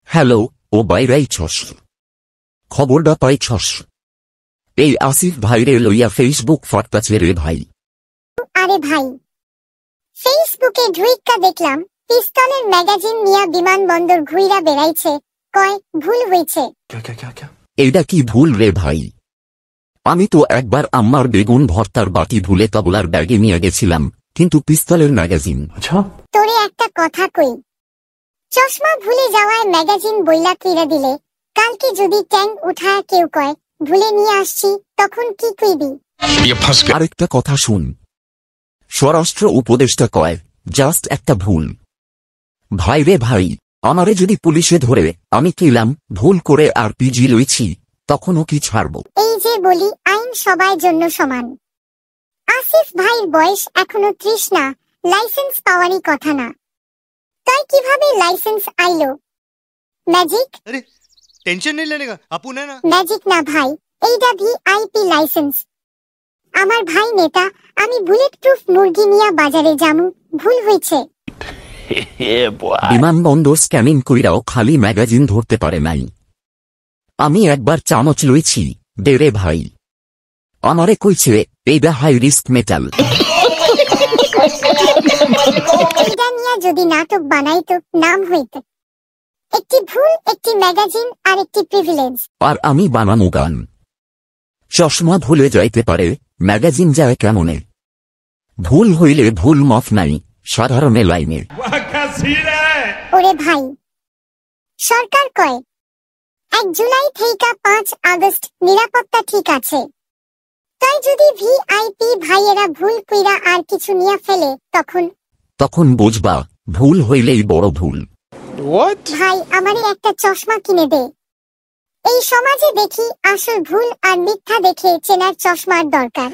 Hello, ও বাইরাইছস? খবরটা পাইছস? এই আসিফ ভাইরে লইয়া ফেসবুক ফটকাছে রে ভাই। আরে ভাই, ফেসবুকে ঢুইক্কা দেখলাম পিস্তলের ম্যাগাজিন নিয়া বিমানবন্দর ঘুইরা বেড়াইছে, কয় ভুল হইছে। এইটা কি ভুল রে ভাই? আমি তো একবার আম্মার বেগুন ভর্তার বাটি ভুলে তবলার ব্যাগে নিয়ে গেছিলাম, কিন্তু পিস্তলের ম্যাগাজিন। তোরে একটা কথা কই, চশমা ভুলে যাওয়ায় ম্যাগাজিন বইলা কিরা দিলে, কালকে যদি ট্যাং উঠায় কেউ কয় ভুলে নিয়ে আসছি, তখন কি কইবি? আরেকটা কথা শুন, স্বরাষ্ট্র উপদেষ্টা কয় জাস্ট একটা ভুল। ভাই রে ভাই, আমারে যদি পুলিশে ধরে আমি কিলাম ভুল করে আর পিজি লইছি, তখনও কি ছাড়ব? এই যে বলি আইন সবার জন্য সমান। আসিফ ভাইয়ের বয়স এখনো 30 না, লাইসেন্স পাওয়ারই কথা না। তাই কিভাবে লাইসেন্স আইলো? ম্যাজিক? अरे टेंशन नहीं लेने का, अपन है ना। ম্যাজিক না ভাই, এইটা ভিআইপি লাইসেন্স। আমার ভাই নেতা, আমি বুলেট প্রুফ মুরগি নিয়া বাজারে যামু, ভুল হইছে। বিমানবন্দর স্ক্যানিং কইরাও খালি ম্যাগাজিন ধরতে পারে নাই। আমি একবার চামচ লইছি দেরে ভাই, আমারে কইছে এইটা হাই রিস্ক মেটাল। এইটা নিয়া যদি নাটক বানাইতো নাম হইত একটি ভুল, একটি ম্যাগাজিন আর একটি প্রিভিলেজ। আর আমি বানানো গান। চশমা ভুলে যাইতে পারে, ম্যাগাজিন যায় কেমনে? ভুল হইলে ভুল মাফ নাই, সাধারণ লাইনে। ওরে ভাই, সরকার কয় 1 জুলাই থেকে 5 আগস্ট নিরাপত্তা ঠিক আছে। তাই যদি ভিআইপি ভাইয়েরা ভুল কইরা আর কিছু নিয়া ফেলে, তখন বুঝবা ভুল হইলেই বড় ভুল। ভাই আমারে একটা চশমা কিনে দে। এই সমাজে দেখি আসল ভুল আর মিথ্যা দেখে চেনার চশমার দরকার।